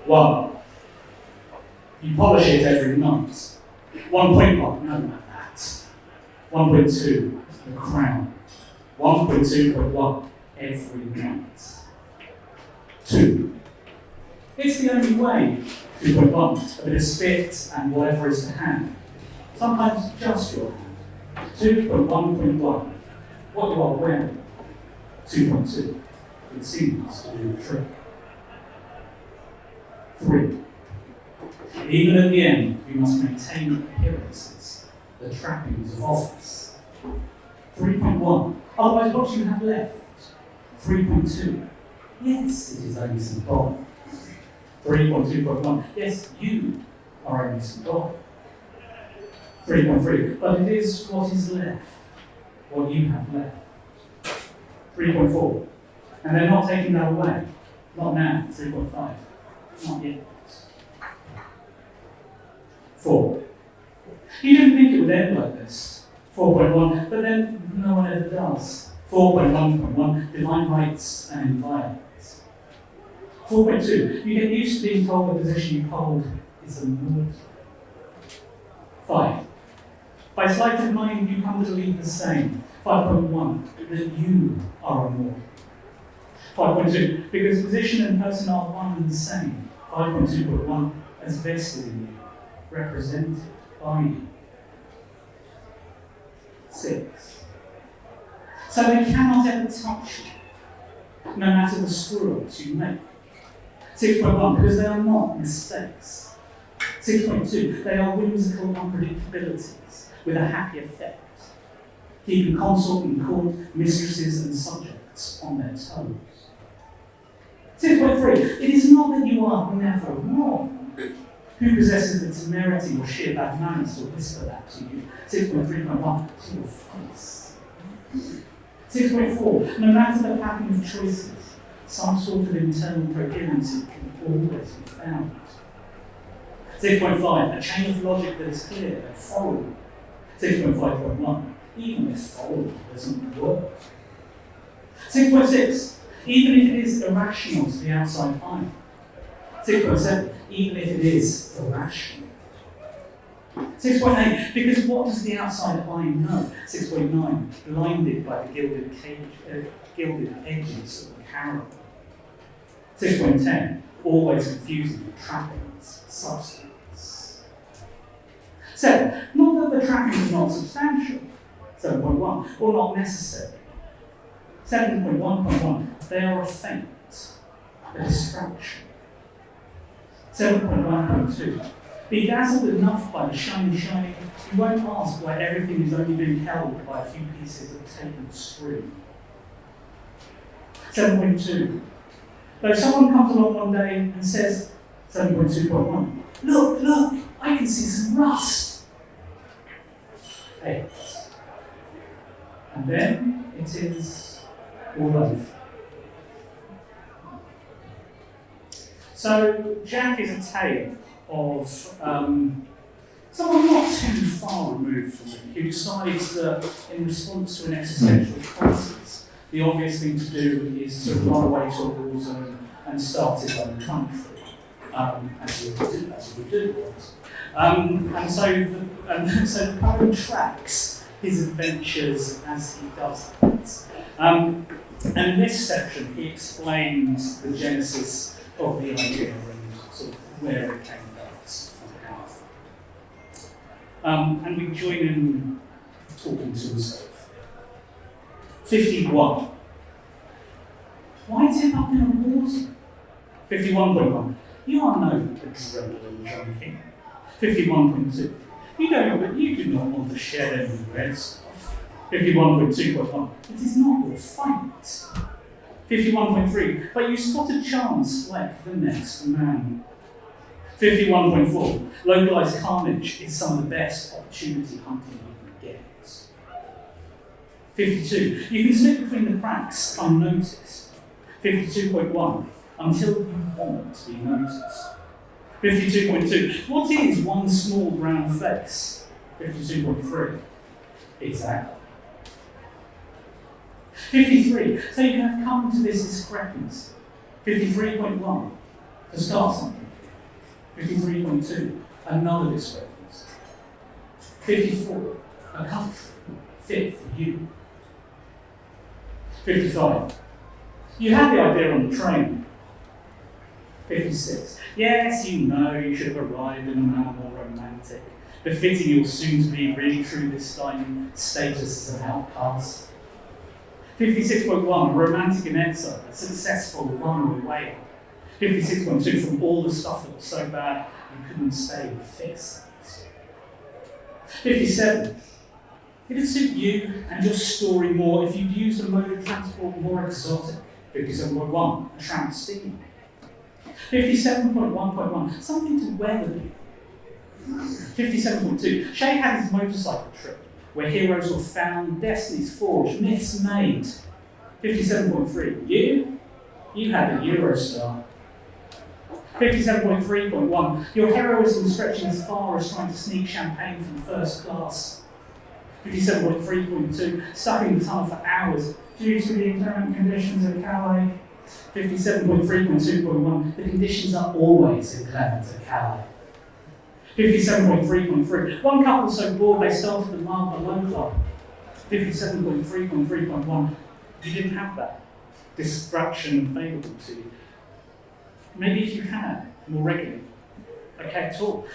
1. You polish it every night. 1.1, no, not that. 1.2, the crown. 1.2.1, every night. 2. It's the only way. 2.1, a bit of spit and whatever is to hand. Sometimes just your hand. 2.1.1, what you are wearing. 2.2, it seems to do the trick. 3. Even at the end, you must maintain appearances, the trappings of office. 3.1, otherwise what do you have left? 3.2, yes, it is only some gold. 3.2.1, yes, you are only some gold. 3.3, but it is what is left, what you have left. 3.4, and they're not taking that away. Not now. 3.5, not yet. 4. You didn't think it would end like this. 4.1, but then no one ever does. 4.1.1, divine rights and inviolate. 4.2, you get used to being told the position you hold is a mortal. 5. By sleight of mind, you come to believe the same. 5.1, that you are immortal. 5.2, because position and person are one and the same. 5.2.1, as vested in you, represented by you. 6. So they cannot ever touch you, no matter the screw-ups you make. 6.1, because they are not mistakes. 6.2, they are whimsical unpredictabilities with a happy effect, keeping consort and court, mistresses and subjects on their toes. 6.3, it is not that you are never wrong. Who possesses the temerity or sheer bad manners to whisper that to you? 6.3.1, to your face. 6.4, no matter the pattern of choices, some sort of internal coherency can always be found. 6.5, a chain of logic that is clear and followable. 6.5.1, even if followable doesn't work. 6.6, even if it is irrational to the outside eye. 6.7, even if it is irrational. 6.8, because what does the outside eye know? 6.9, blinded by the gilded edges of the carol. 6.10, always confusing the trappings, substance. 7, not that the trapping is not substantial. 7.1, or not necessary. 7.1.1, they are a feint, a distraction. 7.1.2, be dazzled enough by the shiny, you won't ask why everything is only being held by a few pieces of tapered string. 7.2, though someone comes along one day and says, 7.2.1, look, I can see some rust. 8. And then it is all over. So Jack is a tale of someone not too far removed from me, who decides that in response to an existential crisis, the obvious thing to do is to run away to a war zone and start his own country, as he would do. And so the poem tracks his adventures as he does that. And in this section, he explains the genesis of the idea and sort of where it came about and how. And we join in talking to himself. 51. Why tip up in a water? 51.1. You are no adrenaline junkie. 51.2. You do not want to share any red stuff. 51.2.1. It is not your fight. 51.3, but you spotted chance like the next man. 51.4, localised carnage is some of the best opportunity hunting you can get. 52, you can slip between the cracks unnoticed. 52.1, until you want to be noticed. 52.2, what is one small brown face? 52.3, exactly. 53, so you have come to this discrepancy. 53.1, to start something. 53.2, another discrepancy. 54, a country fit for you. 55, you had the idea on the train. 56, yes, you know you should have arrived in a manner more romantic, befitting your soon-to-be really true this time status as an outcast. 56.1, romantic in exile, a successful runaway whale. 56.2, from all the stuff that was so bad you couldn't stay with fix. 57, it'd suit you and your story more if you'd used a mode of transport more exotic. 57.1, a tramp steamer. 57.1.1, something to weather you. 57.2, Shay had his motorcycle trip, where heroes were found, destinies forged, myths made. 57.3, you had the Eurostar. 57.3.1, your heroism stretching as far as trying to sneak champagne from first class. 57.3.2, stuck in the tunnel for hours due to the inclement conditions at Calais. 57.3.2.1, the conditions are always inclement at Calais. 57.3.3, one couple so bored they started the Mild Below Club. 57.3.3.1, you didn't have that distraction available to you. Maybe if you had more regularly, okay, at all.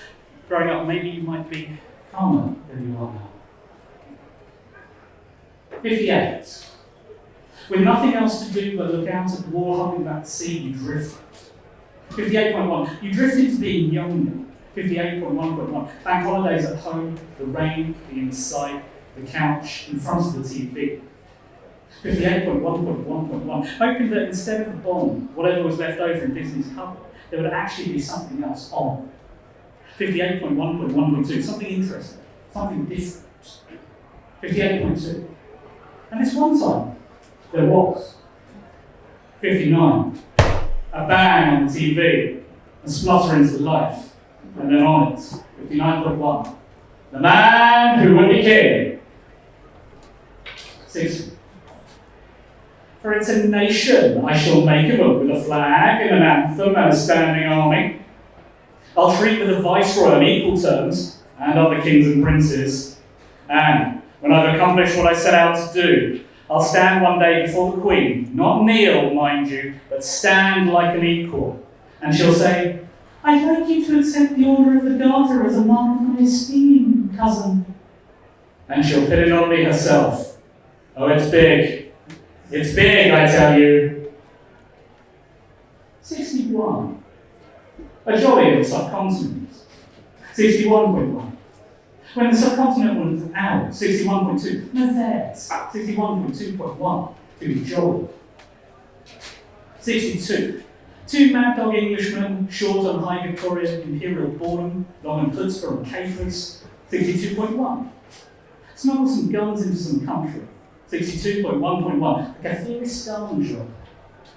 Growing up, maybe you might be calmer than you are now. 58. With nothing else to do but look out at the war hugging that sea, you drifted. 58.1. You drifted to being younger. 58.1.1. Bank holidays at home, the rain, the inside, the couch, in front of the TV. 58.1.1.1, hoping that instead of the bomb, whatever was left over in Disney's cupboard, there would actually be something else on. 58.1.1.2, something interesting, something different. 58.2, and this one time, there was. 59, a bang on the TV, a splutter into life, and then on it, 59.1, the man who would be king. 60. For it's a nation I shall make of it with a flag and an anthem and a standing army. I'll treat with the viceroy on equal terms, and other kings and princes. And when I've accomplished what I set out to do, I'll stand one day before the Queen, not kneel, mind you, but stand like an equal. And she'll say, I'd like you to accept the Order of the Garter as a mark of my esteem, cousin. And she'll pin it on me herself. Oh, it's big. It's big, I tell you. 61. A jolly little subcontinent. 61.1. When the subcontinent was ours. 61.2. No theirs. 61.2.1. To be jolly. 62. Two mad dog Englishmen, short on high Victoria Imperial boredom, long on Putzper and caterers. 62.1. Smuggle some guns into some country. 62.1.1, a Catharistan job.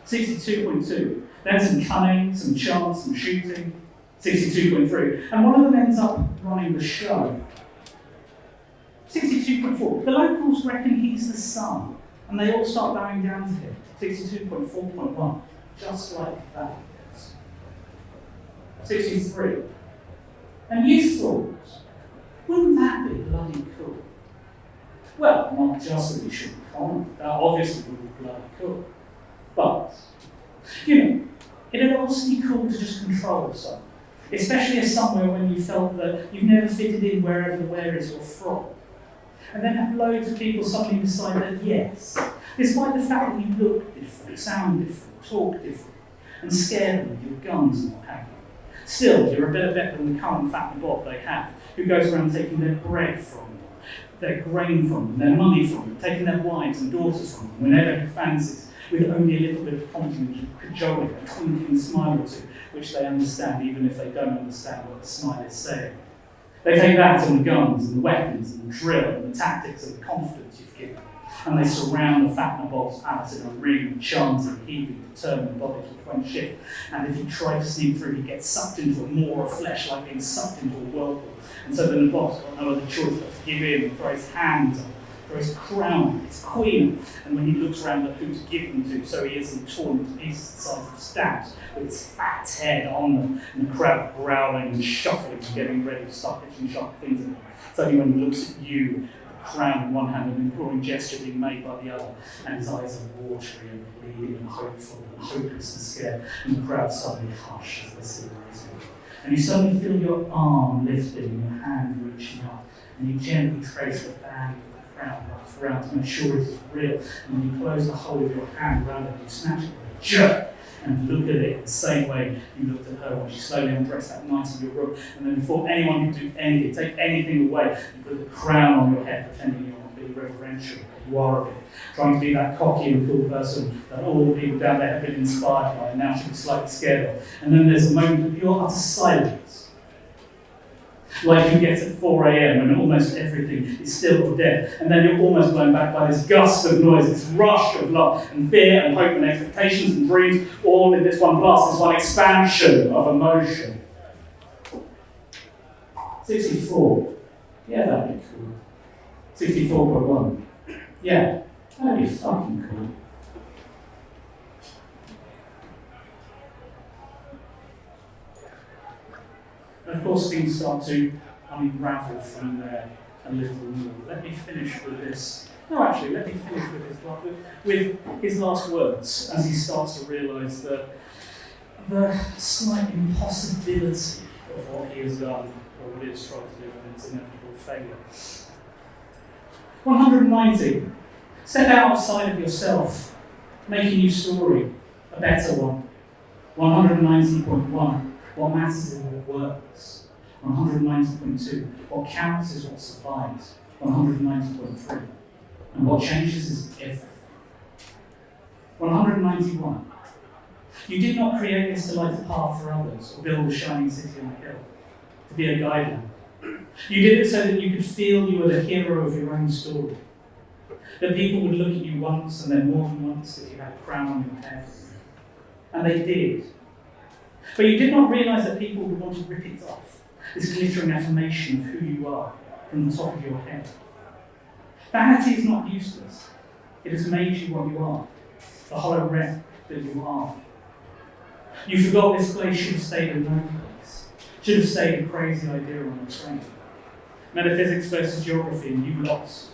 62.2, then some cunning, some chance, some shooting. 62.3, and one of them ends up running the show. 62.4, the locals reckon he's the son, and they all start bowing down to him. 62.4.1, just like that. 63, and you thought, wouldn't that be bloody cool? Well, not just that we should comment, that obviously would be bloody cool. But, it'd also be cool to just control something, especially as somewhere when you felt that you've never fitted in wherever the where is you're from. And then have loads of people suddenly decide that yes, despite the fact that you look different, sound different, talk different, and scare them with your guns and what have you, still you're a better bet than the current fat bob they have, who goes around taking their bread from them, their grain from them, their money from them, taking their wives and daughters from them whenever he fancies, with only a little bit of compliment and cajoling, a twinkling smile or two, which they understand even if they don't understand what the smile is saying. They take that and the guns and the weapons and the drill and the tactics and the confidence you've given, and they surround the fat nabob's palace in a ring of chanting, heaving, determined body to quench shift. And if you try to sneak through, he gets sucked into a maw of flesh like being sucked into a whirlpool. And so the nabob's got no other choice but to give in and throw his hands up for his crown, his queen, and when he looks around at who to give them to, so he isn't torn to pieces the size of stamps, with his fat head on them, and the crowd growling and shuffling and getting ready to start pitching sharp things at him. It's only when he looks at you, the crown in one hand and an imploring gesture being made by the other, and his eyes are watery and bleeding and hopeful and hopeless and scared, and the crowd suddenly hush as they see the reason. And you suddenly feel your arm lifted and your hand reaching up, and you gently trace the band of the crown around to make sure it is real, and when you close the whole of your hand around it, you snatch it with a jerk, and look at it the same way you looked at her when she slowly undressed that night in your room. And then before anyone could do anything, take anything away, you put the crown on your head, pretending you're not being reverential, but you are a bit. Trying to be that cocky and cool person that all the people down there have been inspired by and now should be slightly scared of. And then there's a moment of pure utter silence. Like you get at 4 a.m. when almost everything is still or dead, and then you're almost blown back by this gust of noise, this rush of love and fear and hope and expectations and dreams, all in this one blast, this one expansion of emotion. 64. Yeah, that'd be cool. 64.1. Yeah, that'd be fucking cool. And of course, things start to unravel from there a little more. Let me finish with this. No, actually, let me finish with his last words as he starts to realise that the slight impossibility of what he has done, or what he has tried to do, and its inevitable failure. 190. Step outside of yourself. Make a new story, a better one. 190.1. What matters is what works. 190.2. What counts is what survives. 190.3. And what changes is everything. 191. You did not create this to light a path for others or build a shining city on a hill, to be a guideline. You did it so that you could feel you were the hero of your own story. That people would look at you once and then more than once if you had a crown on your head. And they did. But you did not realise that people would want to rip it off, this glittering affirmation of who you are from the top of your head. Vanity is not useless. It has made you what you are, the hollow wreck that you are. You forgot this place should have stayed a no place, should have stayed a crazy idea on a train. Metaphysics versus geography, and you lost.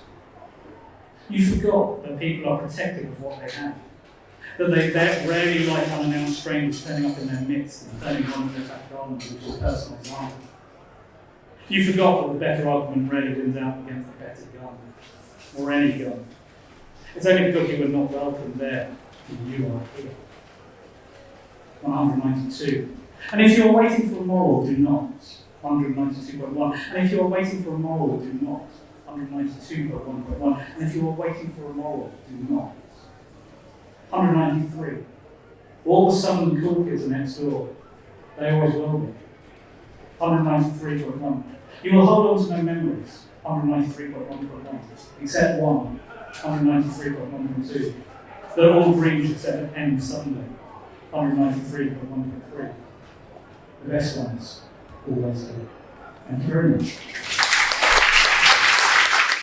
You forgot that people are protective of what they have. That they rarely like unannounced strangers turning up in their midst and turning one of their back garment, which is personal design. You forgot that the better argument rarely wins out against the better gun, or any gun. It's only because you were not welcome there that you are here. 192. And if you are waiting for a moral, do not. 192.1. And if you are waiting for a moral, do not. 192.1.1. And if you are waiting for a moral, do not. 193. All the southern cool kids are next door. They always will be. 193.1. You will hold on to no memories. 193.1.1. Except one. 193.1.2. They're all dreams except at end Sunday. 193.1.3. The best ones always do. Thank you very much.